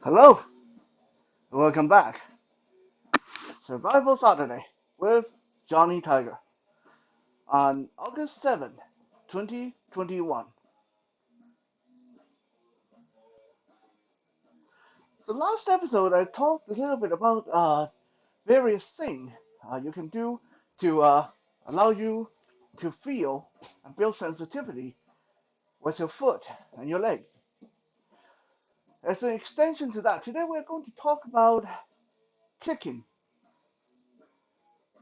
Hello, welcome back. Survival Saturday with Johnny Tiger on August 7th, 2021. So last episode I talked a little bit about various things you can do to allow you to feel and build sensitivity with your foot and your leg. As an extension to that, today we're going to talk about kicking.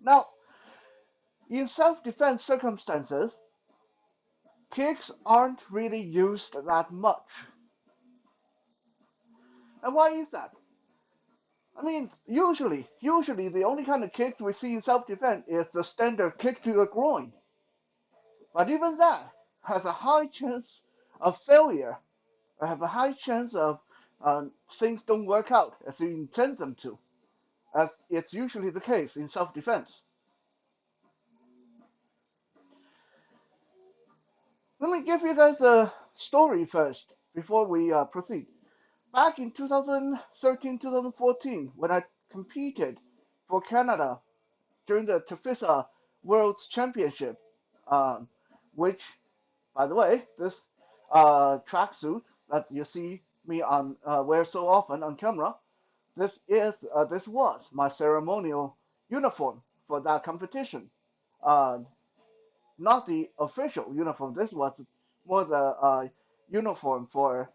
Now, in self-defense circumstances, kicks aren't really used that much. And why is that? I mean, usually the only kind of kicks we see in self-defense is the standard kick to the groin. But even that has a high chance of failure, or have a high chance of things don't work out as you intend them to, as it's usually the case in self-defense. Let me give you guys a story first before we proceed. Back in 2013, 2014, when I competed for Canada during the Tefisa World Championship, um, which, by the way, this tracksuit that you see me on wear so often on camera, this was my ceremonial uniform for that competition. Uh, Not the official uniform. This was more the uniform for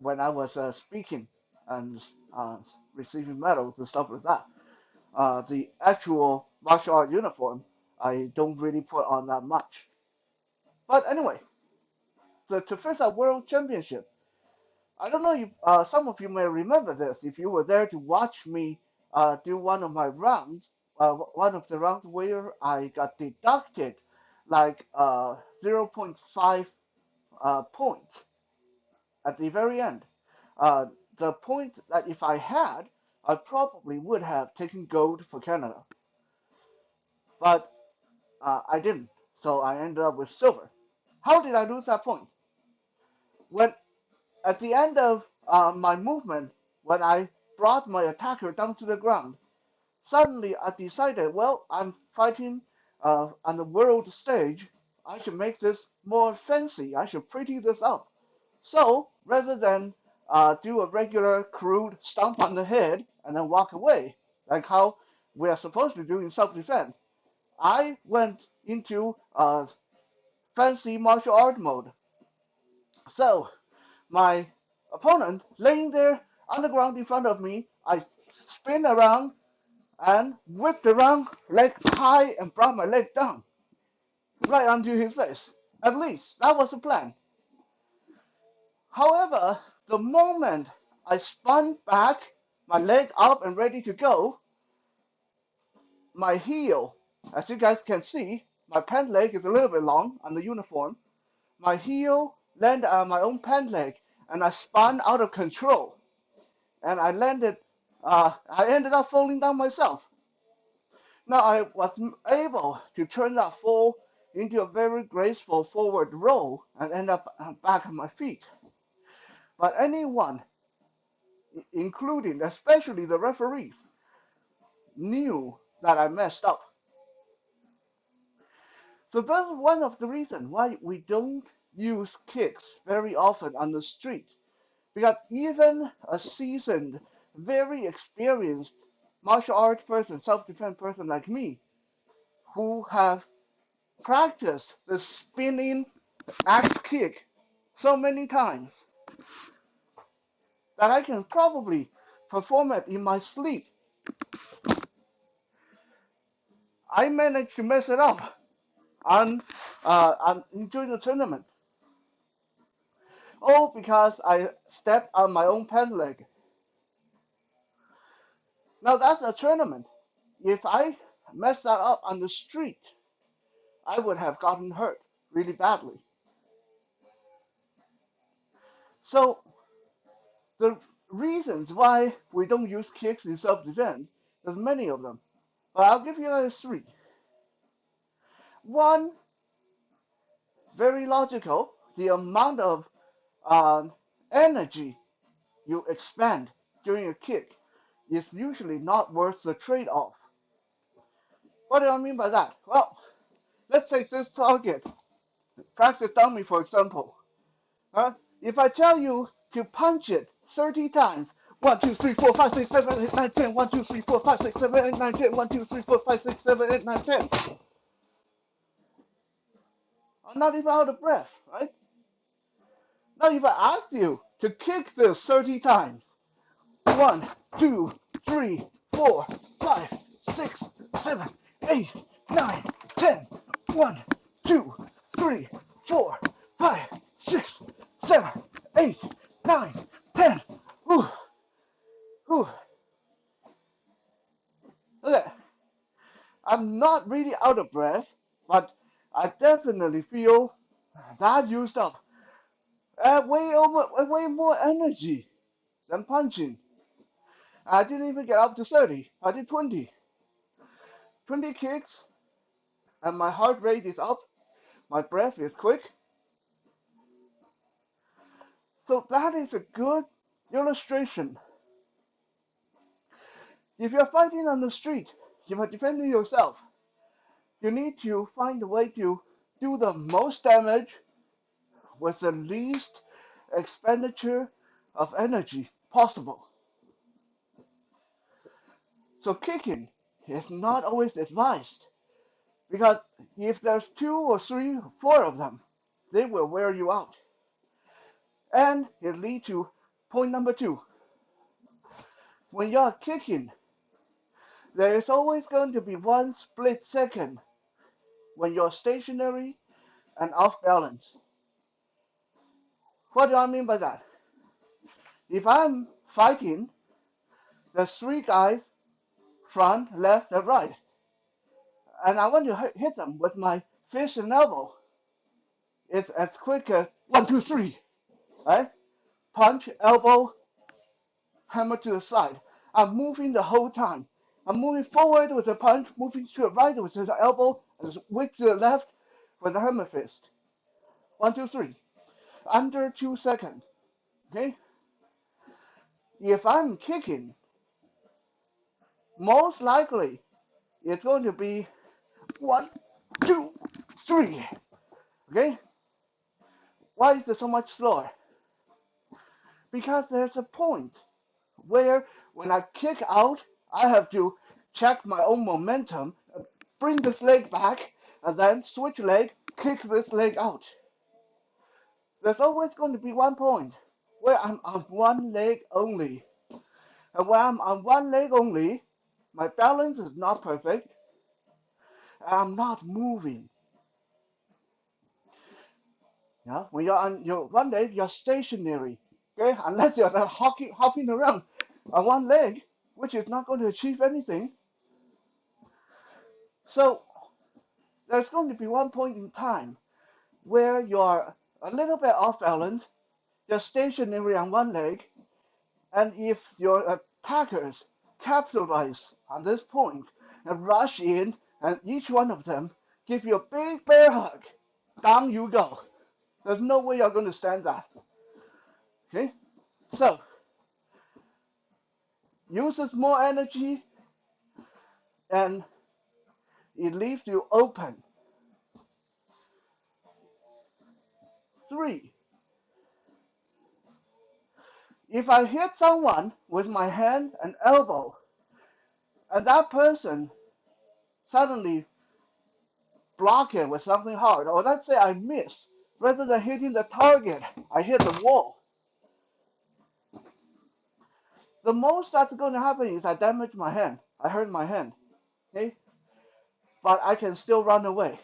when I was speaking and receiving medals and stuff like that. The actual martial art uniform, I don't really put on that much. But anyway, the Tefisa World Championship. I don't know if some of you may remember this if you were there to watch me do one of my rounds, one of the rounds where I got deducted like 0. 0.5 points at the very end. Uh, the point that if I had, I probably would have taken gold for Canada, but I didn't. So I ended up with silver. How did I lose that point? When at the end of my movement, when I brought my attacker down to the ground, suddenly I decided, well, I'm fighting on the world stage. I should make this more fancy. I should pretty this up. So rather than do a regular crude stomp on the head and then walk away, like how we are supposed to do in self-defense, I went into fancy martial art mode. So my opponent laying there on the ground in front of me, I spin around and whipped around leg high and brought my leg down right onto his face. At least that was the plan. However, the moment I spun back, my leg up and ready to go, my heel, as you guys can see, my pant leg is a little bit long on the uniform. My heel landed on my own pant leg and I spun out of control. And I ended up falling down myself. Now I was able to turn that fall into a very graceful forward roll and end up back on my feet. But anyone, including especially the referees, knew that I messed up. So that's one of the reasons why we don't use kicks very often on the street. Because even a seasoned, very experienced martial art person, self-defense person like me, who have practiced the spinning axe kick so many times that I can probably perform it in my sleep, I managed to mess it up during the tournament. All because I stepped on my own pant leg. Now that's a tournament. If I messed that up on the street, I would have gotten hurt really badly. So the reasons why we don't use kicks in self-defense, there's many of them. But I'll give you guys three. One, very logical, the amount of uh, energy you expand during a kick is usually not worth the trade-off. What do I mean by that? Well, let's take this target, practice dummy for example. If I tell you to punch it 30 times, 1, 2, 3, 4, 5, 6, 7, 8, 9, 10, 1, 2, 3, 4, 5, 6, 7, 8, 9, 10, 1, 2, 3, 4, 5, 6, 7, 8, 9, 10. I'm not even out of breath, right? Now if I ask you to kick this 30 times, 1, 2, 3, 4, 5, 6, 7, 8, 9, 10, 1, 2, 3, 4, 5, 6, 7, 8, 9, 10. Whew, whew. Okay, I'm not really out of breath, but I definitely feel that used up way more energy than punching. I didn't even get up to 30. I did 20. 20 kicks, and my heart rate is up. My breath is quick. So that is a good illustration. If you're fighting on the street, if you're defending yourself, you need to find a way to do the most damage with the least expenditure of energy possible. So kicking is not always advised because if there's 2 or 3 or 4 of them, they will wear you out. And it leads to point number 2. When you're kicking, there is always going to be one split second when you're stationary and off balance. What do I mean by that? If I'm fighting, there's 3 guys, front, left, and right, and I want to hit them with my fist and elbow. It's as quick as 1, 2, 3, right? Punch, elbow, hammer to the side. I'm moving the whole time. I'm moving forward with a punch, moving to the right with the elbow, and whip to the left with the hammer fist. 1, 2, 3. Under 2 seconds. Okay? If I'm kicking, most likely it's going to be 1, 2, 3. Okay? Why is it so much slower? Because there's a point where when I kick out, I have to check my own momentum, bring this leg back, and then switch leg, kick this leg out. There's always going to be one point where I'm on one leg only. And when I'm on one leg only, my balance is not perfect. I'm not moving. Yeah? When you're on your one leg, you're stationary. Okay? Unless you're hopping around on one leg, which is not going to achieve anything. So there's going to be one point in time where you're a little bit off balance, you're stationary on one leg, and if your attackers capitalize on this point and rush in, and each one of them give you a big bear hug, down you go. There's no way you're going to stand that. Okay? So, uses more energy and it leaves you open. 3. If I hit someone with my hand and elbow, and that person suddenly block it with something hard, or let's say I miss, rather than hitting the target, I hit the wall. The most that's going to happen is I damage my hand. I hurt my hand. Okay? But I can still run away.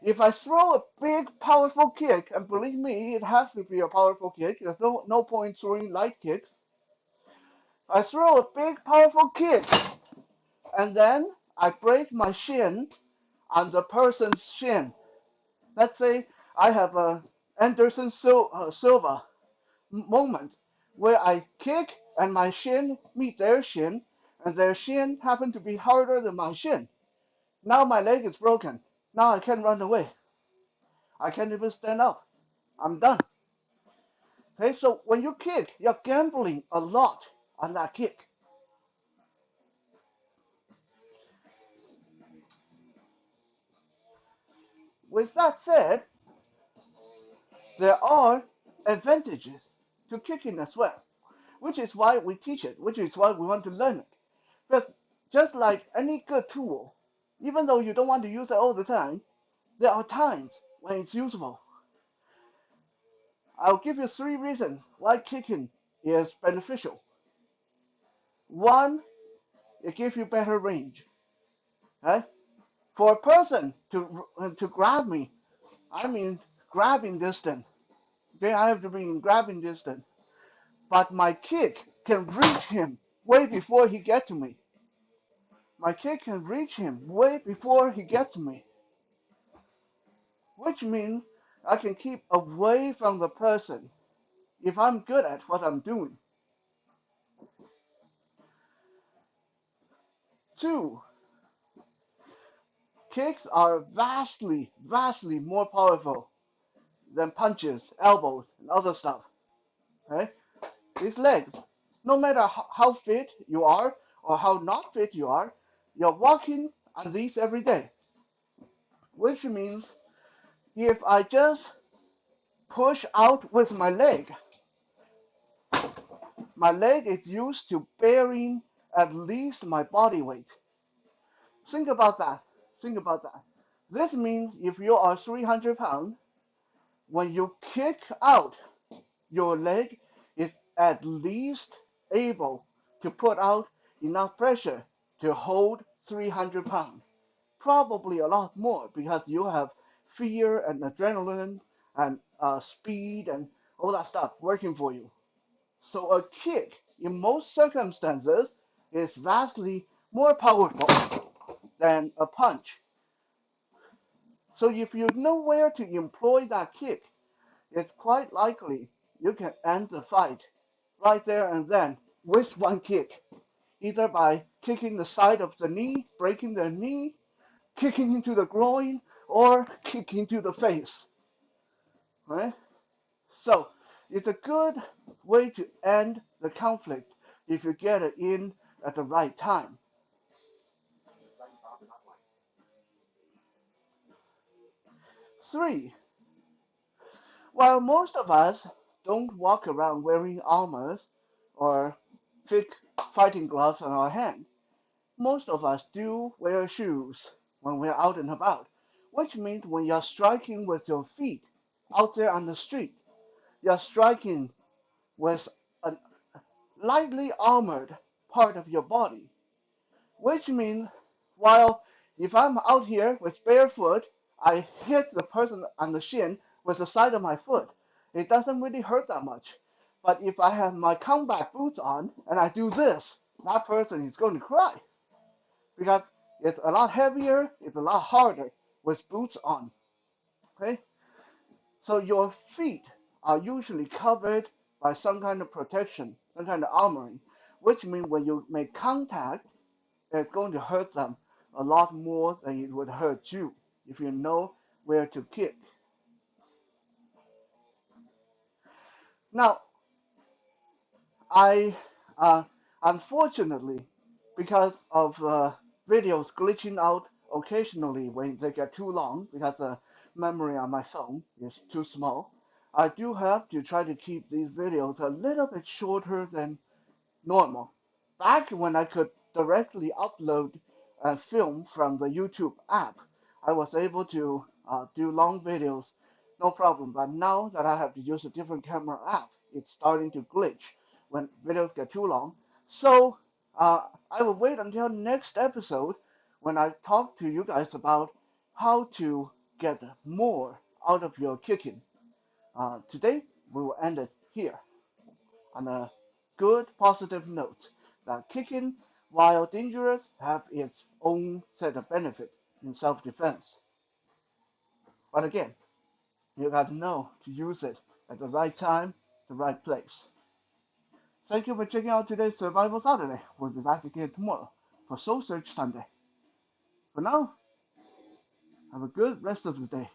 If I throw a big, powerful kick, and believe me, it has to be a powerful kick. There's no point throwing light kicks. I throw a big, powerful kick, and then I break my shin on the person's shin. Let's say I have a Anderson Silva moment where I kick and my shin meet their shin, and their shin happen to be harder than my shin. Now my leg is broken. Now I can't run away. I can't even stand up. I'm done. Okay, so when you kick, you're gambling a lot on that kick. With that said, there are advantages to kicking as well, which is why we teach it, which is why we want to learn it. Because just like any good tool, even though you don't want to use it all the time, there are times when it's useful. I'll give you three reasons why kicking is beneficial. One, it gives you better range. Right? For a person to grab me, I mean grabbing distance. Okay, I have to be in grabbing distance, but my kick can reach him way before he gets to me. My kick can reach him way before he gets to me, which means I can keep away from the person if I'm good at what I'm doing. Two, kicks are vastly more powerful than punches, elbows, and other stuff. Okay? These legs, no matter how fit you are or how not fit you are, you're walking on these every day, which means if I just push out with my leg is used to bearing at least my body weight. Think about that. Think about that. This means if you are 300 pounds, when you kick out, your leg is at least able to put out enough pressure to hold 300 pounds. Probably a lot more because you have fear and adrenaline and speed and all that stuff working for you. So a kick in most circumstances is vastly more powerful than a punch. So if you know where to employ that kick, it's quite likely you can end the fight right there and then with one kick, either by kicking the side of the knee, breaking the knee, kicking into the groin, or kicking to the face. Right? So it's a good way to end the conflict if you get it in at the right time. Three, while most of us don't walk around wearing armors or thick fighting gloves on our hand, most of us do wear shoes when we're out and about, which means when you're striking with your feet out there on the street, you're striking with a lightly armored part of your body, which means while if I'm out here with barefoot, I hit the person on the shin with the side of my foot. It doesn't really hurt that much. But if I have my combat boots on and I do this, that person is going to cry because it's a lot heavier, it's a lot harder with boots on. Okay? So your feet are usually covered by some kind of protection, some kind of armoring, which means when you make contact, it's going to hurt them a lot more than it would hurt you if you know where to kick. Now, I unfortunately, because of videos glitching out occasionally when they get too long, because the memory on my phone is too small, I do have to try to keep these videos a little bit shorter than normal. Back when I could directly upload a film from the YouTube app, I was able to do long videos, no problem. But now that I have to use a different camera app, it's starting to glitch when videos get too long. So I will wait until next episode when I talk to you guys about how to get more out of your kicking. Today we will end it here on a good positive note that kicking, while dangerous, have its own set of benefits in self-defense. But again, you got to know to use it at the right time, the right place. Thank you for checking out today's Survival Saturday. We'll be back again tomorrow for Soul Search Sunday. For now, have a good rest of the day.